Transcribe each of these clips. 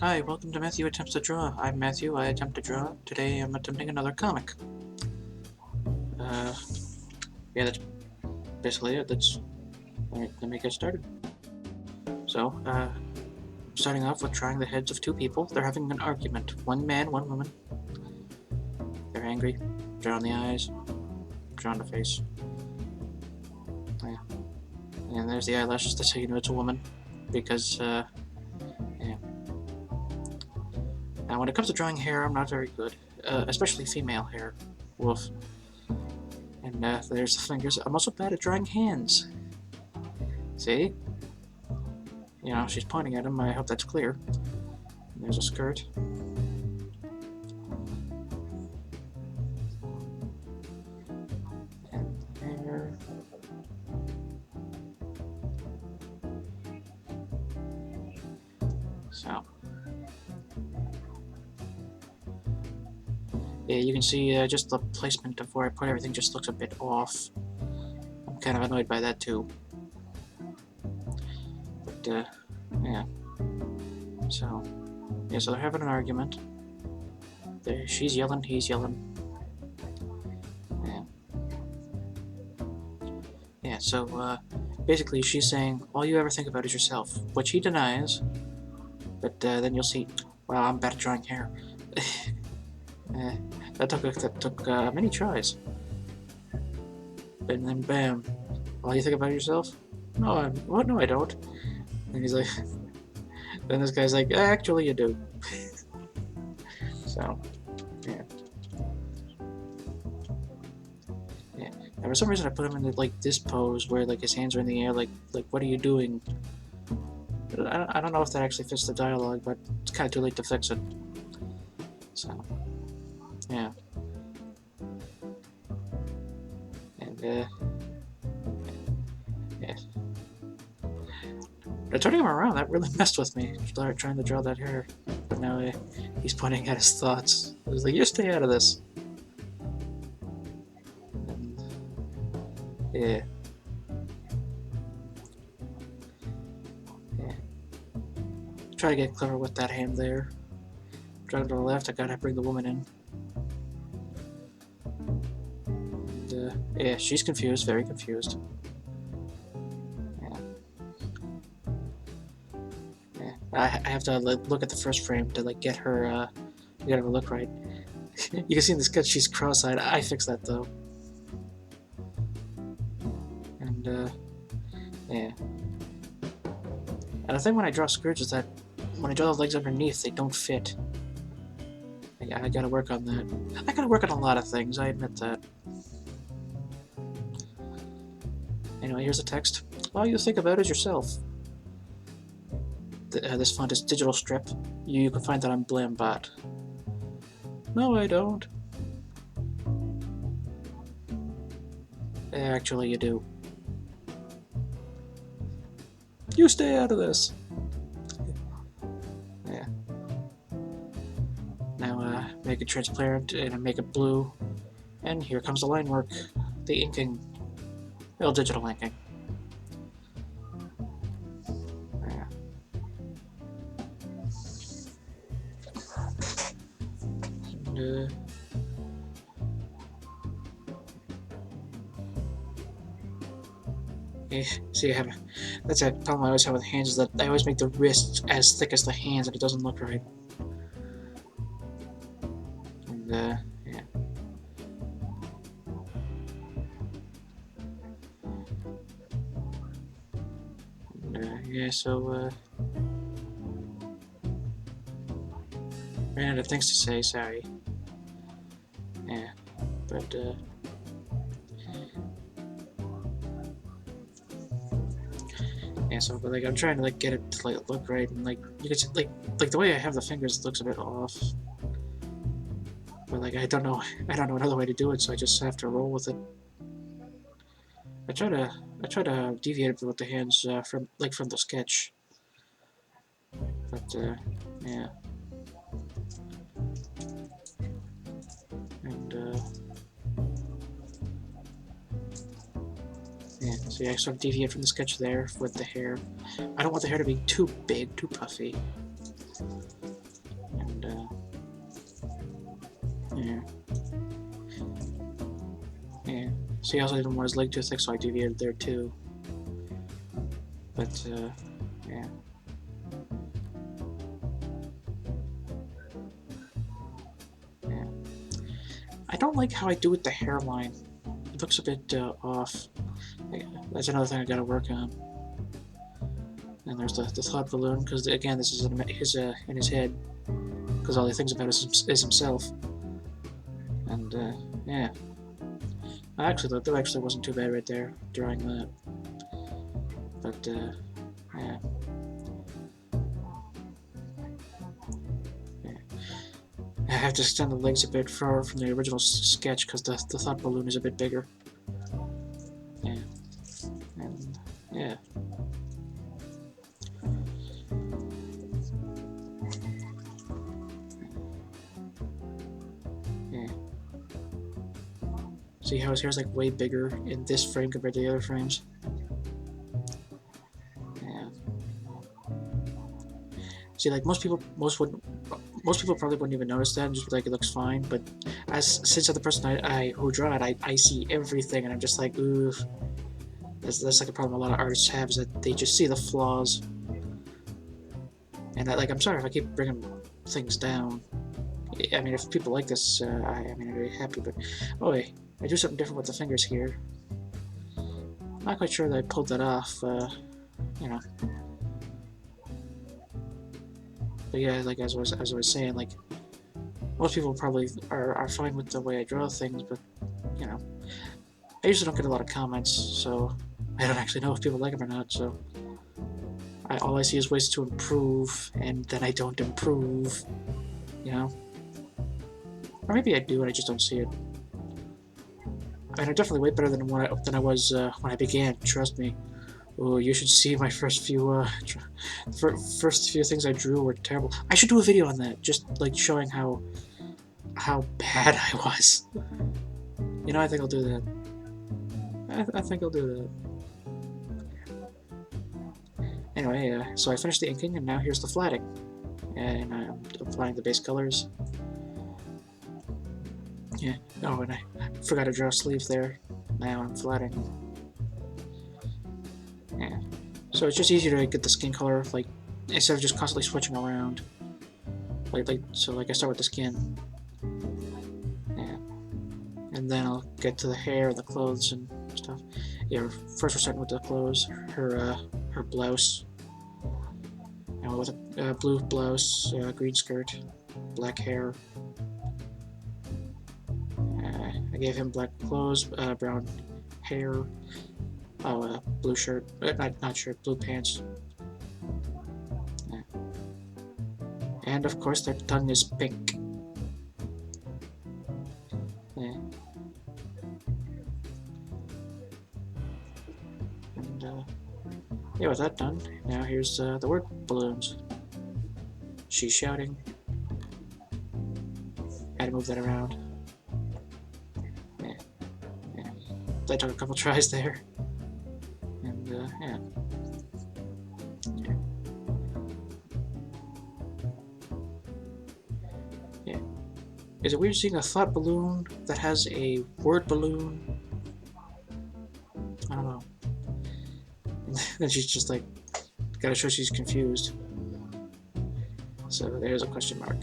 Hi, welcome to Matthew Attempts to Draw. I'm Matthew, I attempt to draw. Today I'm attempting another comic. Yeah, that's basically it. Alright, let me get started. So, starting off with drawing the heads of two people. They're having an argument. One man, one woman. They're angry. Drawing the eyes. Drawing the face. Yeah. And there's the eyelashes, that's how you know it's a woman. Because, yeah. Now, when it comes to drawing hair, I'm not very good. Especially female hair. Woof. And, there's the fingers. I'm also bad at drawing hands. See? You know, she's pointing at him. I hope that's clear. And there's a skirt. And hair. So. Yeah, you can see just the placement of where I put everything just looks a bit off. I'm kind of annoyed by that too. But, yeah. So, yeah, so they're having an argument. She's yelling, he's yelling. Yeah. Yeah, so, basically she's saying, all you ever think about is yourself, which he denies. But, then you'll see, wow, I'm bad at drawing hair. That took many tries. And then bam, all you think about yourself? No, what? No, I don't. And he's like, then this guy's like, actually, you do. So, yeah. Yeah. And for some reason, I put him in like this pose where like his hands are in the air, like what are you doing? I don't know if that actually fits the dialogue, but it's kind of too late to fix it. So, yeah. And yeah. But turning him around, that really messed with me. Trying to draw that hair, but now he's pointing at his thoughts. I was like, you stay out of this. And, yeah. Yeah. Try to get clever with that hand there. Drag to the left, I gotta bring the woman in. And, yeah, she's confused, very confused. Yeah. Yeah. I have to look at the first frame to like get her to look right. You can see in the sketch she's cross-eyed. I fixed that though. And yeah. And the thing when I draw skirts is that when I draw the legs underneath, they don't fit. I gotta work on that. I gotta work on a lot of things, I admit that. Anyway, here's the text. All you think about is yourself. This font is digital strip. You can find that on Blambot. No, I don't. Actually, you do. You stay out of this. Yeah. Now, make it transparent and make it blue. And here comes the line work. The inking. Well, digital inking. Yeah. And, yeah, see, that's a problem I always have with hands, is that I always make the wrists as thick as the hands and it doesn't look right. And, yeah. And, yeah, so, ran out of things to say, sorry. Yeah, but, yeah, so, but, like, I'm trying to, like, get it to, like, look right, and, like, you can see, like, the way I have the fingers looks a bit off. But, like, I don't know another way to do it, so I just have to roll with it. I try to deviate a bit with the hands, from the sketch. But, yeah. And, yeah, so yeah, I sort of deviate from the sketch there with the hair. I don't want the hair to be too big, too puffy. And yeah. Yeah. So he also didn't want his leg too thick, so I deviated there too. But yeah. Yeah. I don't like how I do with the hairline. It looks a bit off. That's another thing I gotta work on. And there's the thought balloon, because again, this is in his head, because all he thinks about is himself. And yeah. Actually, that actually wasn't too bad right there, drawing that. But yeah. I have to extend the legs a bit far from the original sketch because the thought balloon is a bit bigger. Yeah. And yeah. Yeah. See how his hair's like way bigger in this frame compared to the other frames? Yeah. See, like most people probably wouldn't even notice that and just be like, it looks fine. But since I'm the person who draw it, I see everything, and I'm just like, ooh. That's like a problem a lot of artists have, is that they just see the flaws. And I'm sorry if I keep bringing things down. I mean, if people like this, I mean, I'm very happy. But oh wait, I do something different with the fingers here. I'm not quite sure that I pulled that off. You know. But yeah, like as I was saying, like most people probably are fine with the way I draw things, but you know, I usually don't get a lot of comments, so I don't actually know if people like them or not. So all I see is ways to improve, and then I don't improve, you know. Or maybe I do, and I just don't see it. I mean, I'm definitely way better than I was when I began. Trust me. Oh, you should see my first few things I drew were terrible. I should do a video on that, just like showing how bad I was. You know, I think I'll do that. I think I'll do that. Anyway, so I finished the inking, and now here's the flatting, and I'm applying the base colors. Yeah. Oh, and I forgot to draw a sleeve there. Now I'm flatting. Yeah. So it's just easier to get the skin color, like, instead of just constantly switching around. So I start with the skin. Yeah. And then I'll get to the hair and the clothes and stuff. Yeah, first we're starting with the clothes. Her blouse. And with a blue blouse, green skirt, black hair. I gave him black clothes, brown hair. Oh, blue shirt. Not shirt, blue pants. Yeah. And of course, their tongue is pink. Yeah. And, yeah, with that done, now here's the word balloons. She's shouting. Had to move that around. Yeah. Yeah. I took a couple tries there. And, yeah. Yeah. Is it weird seeing a thought balloon that has a word balloon? I don't know. Then she's just like, gotta show she's confused. So there's a question mark.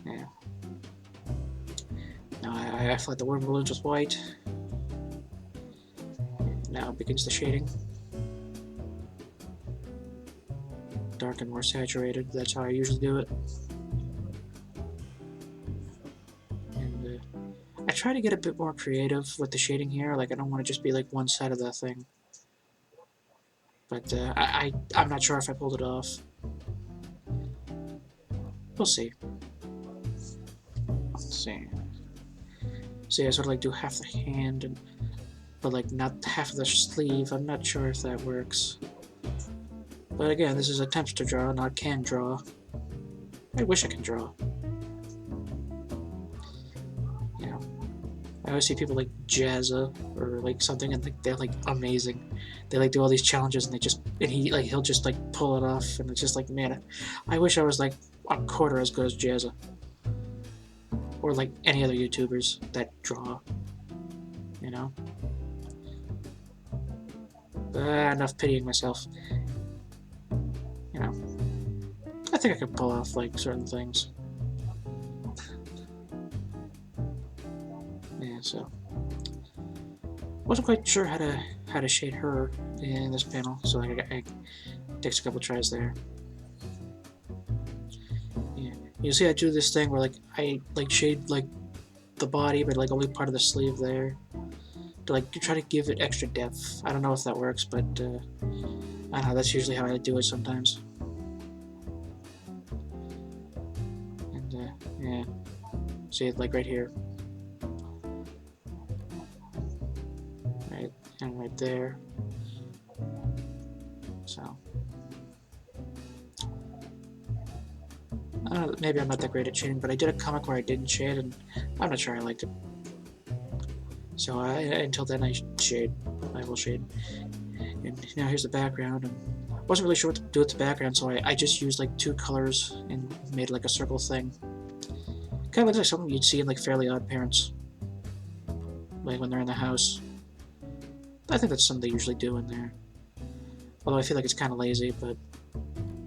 Yeah. Now I flat the word balloons with white. Now begins the shading. Dark and more saturated, that's how I usually do it. And I try to get a bit more creative with the shading here, like I don't want to just be like one side of the thing. But I'm not sure if I pulled it off. We'll see. Let's see. See, I sort of like do half the hand, but like not half of the sleeve. I'm not sure if that works. But again, this is attempts to draw, not can draw. I wish I can draw. You know. I always see people like Jazza or like something, and like they're like amazing. They like do all these challenges, and he'll just like pull it off, and it's just like, man, I wish I was like a quarter as good as Jazza or like any other YouTubers that draw, you know. Enough pitying myself. You know, I think I could pull off like certain things. Yeah, so wasn't quite sure how to shade her in this panel, so like I takes a couple tries there. Yeah, you see, I do this thing where like I like shade like the body, but like only part of the sleeve there to like try to give it extra depth. I don't know if that works, but I don't know. That's usually how I do it sometimes. And yeah, see it like right here, right, and right there. So I don't know. Maybe I'm not that great at shading, but I did a comic where I didn't shade, and I'm not sure I liked it. So until then, I shade. I will shade. And now here's the background. And I wasn't really sure what to do with the background, so I just used like two colors and made like a circle thing. Kind of looks like something you'd see in like Fairly Odd Parents, like when they're in the house. I think that's something they usually do in there. Although I feel like it's kind of lazy, but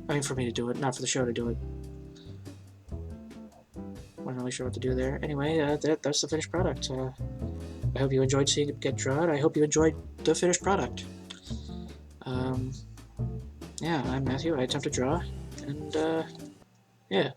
I mean for me to do it, not for the show to do it. Wasn't really sure what to do there. Anyway, that's the finished product. I hope you enjoyed seeing it get drawn. I hope you enjoyed the finished product. Yeah, I'm Matthew. I attempt to draw, and yeah.